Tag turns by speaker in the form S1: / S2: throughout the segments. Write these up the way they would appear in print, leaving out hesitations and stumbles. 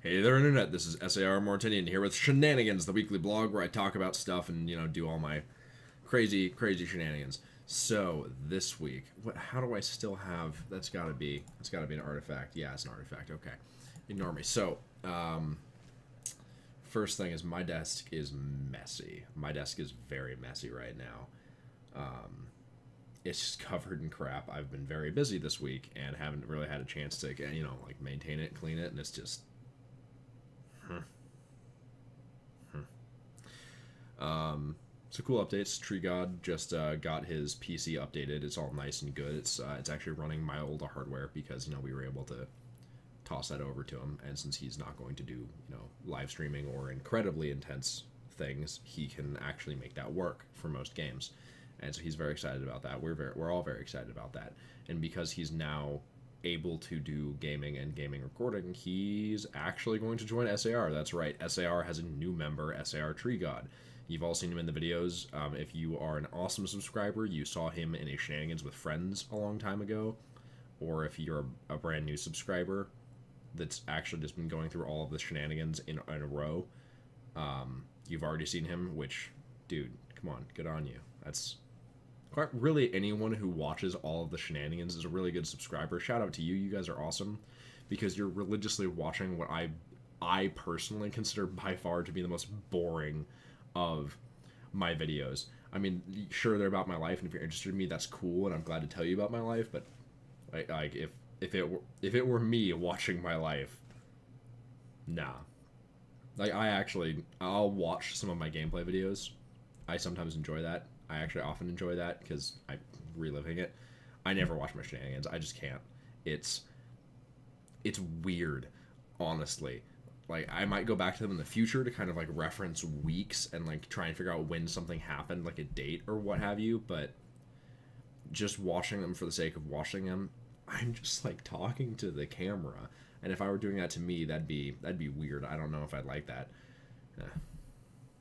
S1: Hey there, Internet. This is SAR Martinian here with Shenanigans, the weekly blog where I talk about stuff and, do all my crazy shenanigans. So, this week, how do I still have, that's gotta be an artifact. Yeah, it's an artifact. Okay. Ignore me. So, first thing is my desk is messy. My desk is very messy right now. It's just covered in crap. I've been very busy this week and haven't really had a chance to, maintain it, clean it, and it's just so cool updates. Tree God just got his PC updated. It's all nice and good. It's actually running my old hardware because we were able to toss that over to him. And since he's not going to do live streaming or incredibly intense things, he can actually make that work for most games. And so he's very excited about that. We're all very excited about that. And because he's now able to do gaming and gaming recording, he's actually going to join SAR. That's right. SAR has a new member, SAR Tree God. You've all seen him in the videos. If you are an awesome subscriber, you saw him in a Shenanigans with Friends a long time ago. Or if you're a brand new subscriber that's actually just been going through all of the Shenanigans in a row, you've already seen him, which, dude, come on, good on you. That's quite really anyone who watches all of the Shenanigans is a really good subscriber. Shout out to you. You guys are awesome because you're religiously watching what I personally consider by far to be the most boring of my videos. I mean, sure, they're about my life, and if you're interested in me, that's cool, and I'm glad to tell you about my life. But like if it were me watching my life, nah. Like I'll watch some of my gameplay videos. I sometimes enjoy that. I actually often enjoy that because I'm reliving it. I never watch my Shenanigans. I just can't. It's weird, honestly. Like, I might go back to them in the future to kind of like reference weeks and like try and figure out when something happened, like a date or what have you. But just watching them for the sake of watching them, I'm just like talking to the camera. And if I were doing that to me, that'd be weird. I don't know if I'd like that.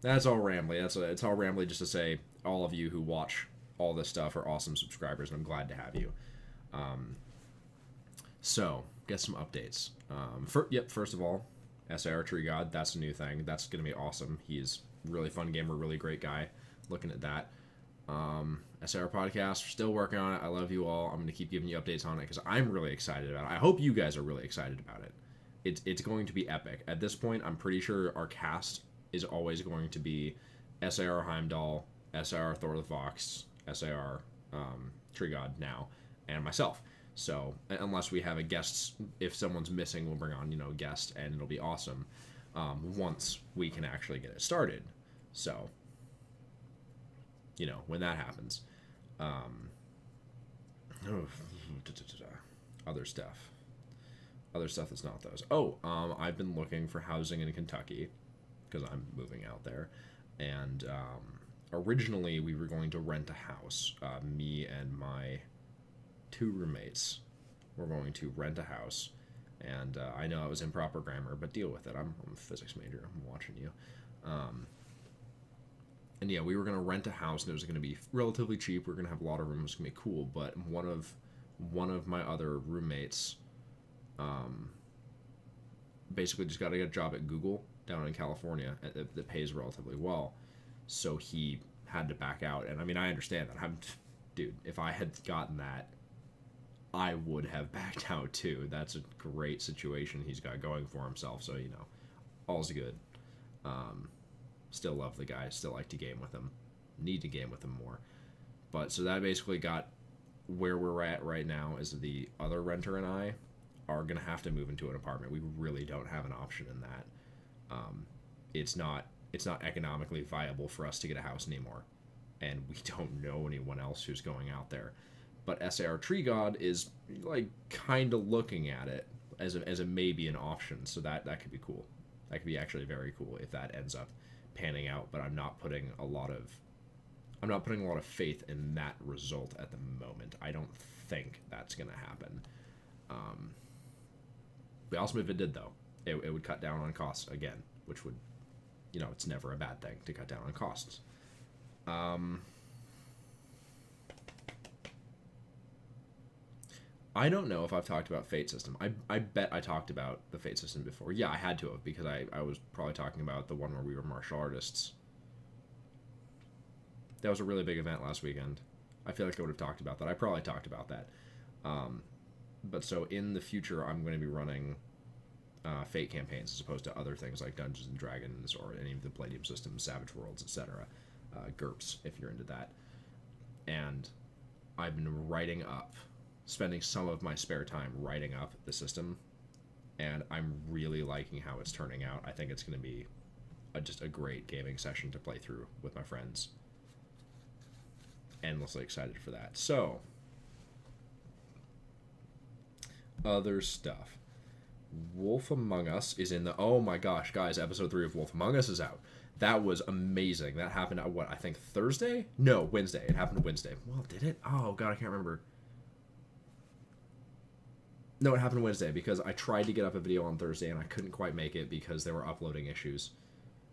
S1: That's all rambly. It's all rambly just to say all of you who watch all this stuff are awesome subscribers, and I'm glad to have you. So get some updates. First of all, SAR Tree God, that's a new thing. That's gonna be awesome. He's really fun gamer, really great guy. Looking at that. SAR podcast, we're still working on it. I love you all. I'm gonna keep giving you updates on it because I'm really excited about it. I hope you guys are really excited about it. It's going to be epic. At this point, I'm pretty sure our cast is always going to be SAR Heimdall, SAR Thor the Fox, SAR Tree God now, and myself. So unless we have a guest, if someone's missing, we'll bring on a guest, and it'll be awesome once we can actually get it started. So when that happens, other stuff, that's not those. I've been looking for housing in Kentucky because I'm moving out there, and originally we were going to rent a house. Me and my two roommates were going to rent a house, and I know it was improper grammar, but deal with it. I'm a physics major. I'm watching you. And yeah, we were going to rent a house, and it was going to be relatively cheap. We are going to have a lot of rooms. It's going to be cool. But one of my other roommates basically just got to get a job at Google down in California that pays relatively well. So he had to back out. And I mean, I understand that. Dude, if I had gotten that, I would have backed out too. That's a great situation he's got going for himself. So, all's good. Still love the guy. Still like to game with him. Need to game with him more. But so that basically got where we're at right now is the other renter and I are going to have to move into an apartment. We really don't have an option in that. It's not economically viable for us to get a house anymore. And we don't know anyone else who's going out there. But SAR Tree God is like kind of looking at it as a maybe an option. So that could be cool. That could be actually very cool if that ends up panning out. But I'm not putting a lot of faith in that result at the moment. I don't think that's gonna happen. But also, if it did though, it would cut down on costs again, which would, it's never a bad thing to cut down on costs. I don't know if I've talked about Fate system. I bet I talked about the Fate system before. Yeah, I had to have, because I was probably talking about the one where we were martial artists. That was a really big event last weekend. I feel like I would have talked about that. I probably talked about that. But so in the future, I'm going to be running Fate campaigns as opposed to other things like Dungeons and Dragons or any of the Palladium systems, Savage Worlds, etc. GURPS, if you're into that. And I've been spending some of my spare time writing up the system, and I'm really liking how it's turning out. I think it's going to be just a great gaming session to play through with my friends. Endlessly excited for that. So, other stuff. Wolf Among Us is in the... Oh my gosh, guys, episode 3 of Wolf Among Us is out. That was amazing. That happened at, what, I think Thursday? No, Wednesday. It happened Wednesday. Well, did it? Oh, God, I can't remember. No, it happened Wednesday because I tried to get up a video on Thursday and I couldn't quite make it because there were uploading issues.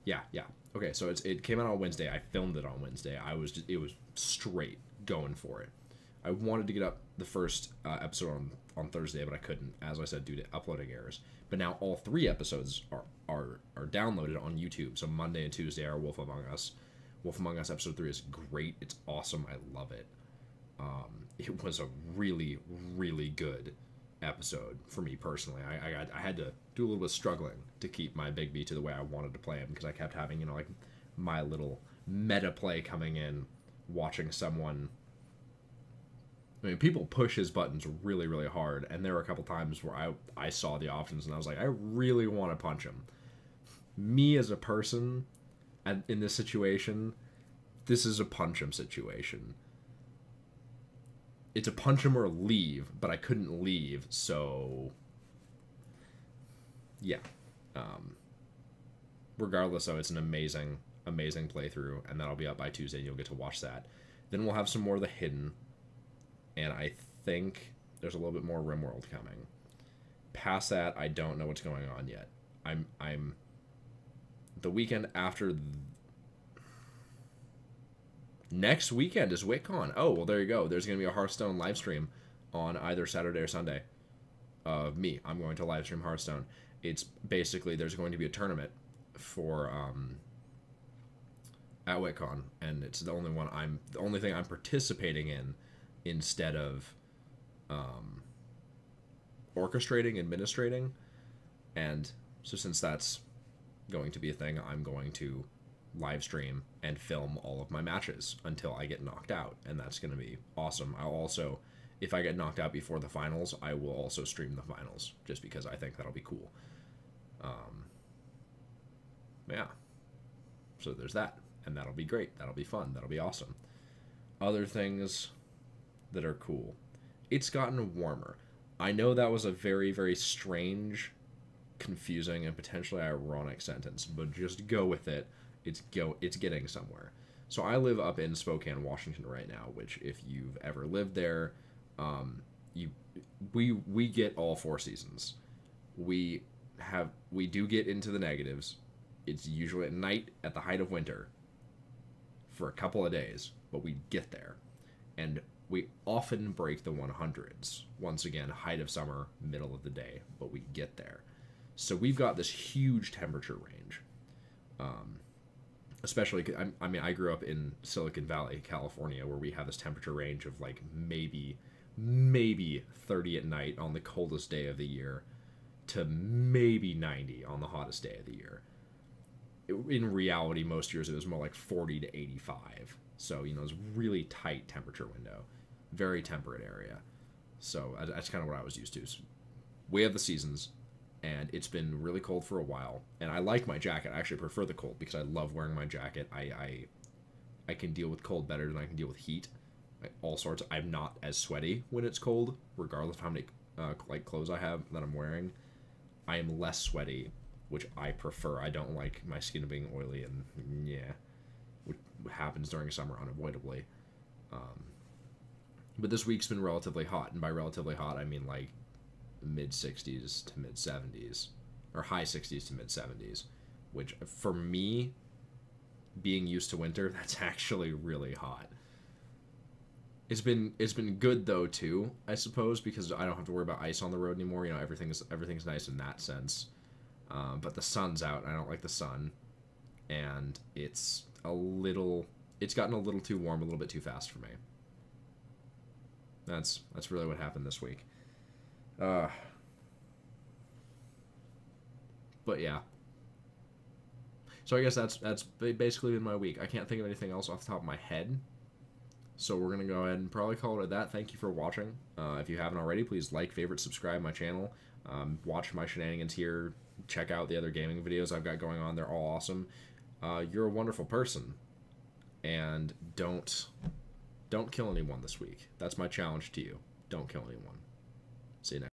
S1: Yeah. Okay, so it came out on Wednesday. I filmed it on Wednesday. It was straight going for it. I wanted to get up the first episode on Thursday, but I couldn't, as I said, due to uploading errors. But now all 3 episodes are downloaded on YouTube. So Monday and Tuesday are Wolf Among Us. Wolf Among Us episode 3 is great. It's awesome. I love it. It was a really, really good episode for me personally. I had to do a little bit of struggling to keep my Big B to the way I wanted to play him, because I kept having, like my little meta play coming in, watching someone. I mean, people push his buttons really, really hard, and there were a couple times where I saw the options and I was like, I really want to punch him. Me as a person, in this situation, this is a punch him situation. It's a punch him or leave, but I couldn't leave, so yeah. Regardless, though, it's an amazing, amazing playthrough, and that'll be up by Tuesday. You'll get to watch that. Then we'll have some more of the hidden, and I think there's a little bit more RimWorld coming. Past that, I don't know what's going on yet. I'm the weekend after. Next weekend is Writcon. Oh, well, there you go. There's going to be a Hearthstone live stream on either Saturday or Sunday of me. I'm going to live stream Hearthstone. It's basically, there's going to be a tournament for at Writcon, and it's the only thing I'm participating in instead of orchestrating, administrating. And so since that's going to be a thing, I'm going to live stream and film all of my matches until I get knocked out, and that's going to be awesome. I'll also, if I get knocked out before the finals, I will also stream the finals, just because I think that'll be cool. Yeah, so there's that, and that'll be great. That'll be fun. That'll be awesome. Other things that are cool. It's gotten warmer. I know that was a very, very strange, confusing, and potentially ironic sentence, but just go with it. It's getting somewhere. So I live up in Spokane, Washington right now, which if you've ever lived there, we get all 4 seasons. We do get into the negatives. It's usually at night at the height of winter for a couple of days, but we get there. And we often break the 100s. Once again, height of summer, middle of the day, but we get there. So we've got this huge temperature range. Especially, I mean, I grew up in Silicon Valley, California, where we have this temperature range of like maybe 30 at night on the coldest day of the year to maybe 90 on the hottest day of the year. In reality, most years it was more like 40 to 85. So, it's a really tight temperature window. Very temperate area. So that's kind of what I was used to. So we have the seasons, and it's been really cold for a while. And I like my jacket. I actually prefer the cold because I love wearing my jacket. I can deal with cold better than I can deal with heat. All sorts. I'm not as sweaty when it's cold, regardless of how many clothes I have that I'm wearing. I am less sweaty, which I prefer. I don't like my skin being oily, and yeah, what happens during summer unavoidably. But this week's been relatively hot, and by relatively hot, I mean like mid 60s to mid 70s, or high 60s to mid 70s, which for me, being used to winter, that's actually really hot. it's been good though too, I suppose, because I don't have to worry about ice on the road anymore. You know, everything's nice in that sense. But the sun's out, and I don't like the sun, and it's gotten a little too warm, a little bit too fast for me. That's really what happened this week. But yeah. So I guess that's basically been my week. I can't think of anything else off the top of my head. So we're going to go ahead and probably call it at that. Thank you for watching. If you haven't already, please like, favorite, subscribe my channel. Watch my shenanigans here. Check out the other gaming videos I've got going on. They're all awesome. You're a wonderful person. And don't kill anyone this week. That's my challenge to you. Don't kill anyone. See you next.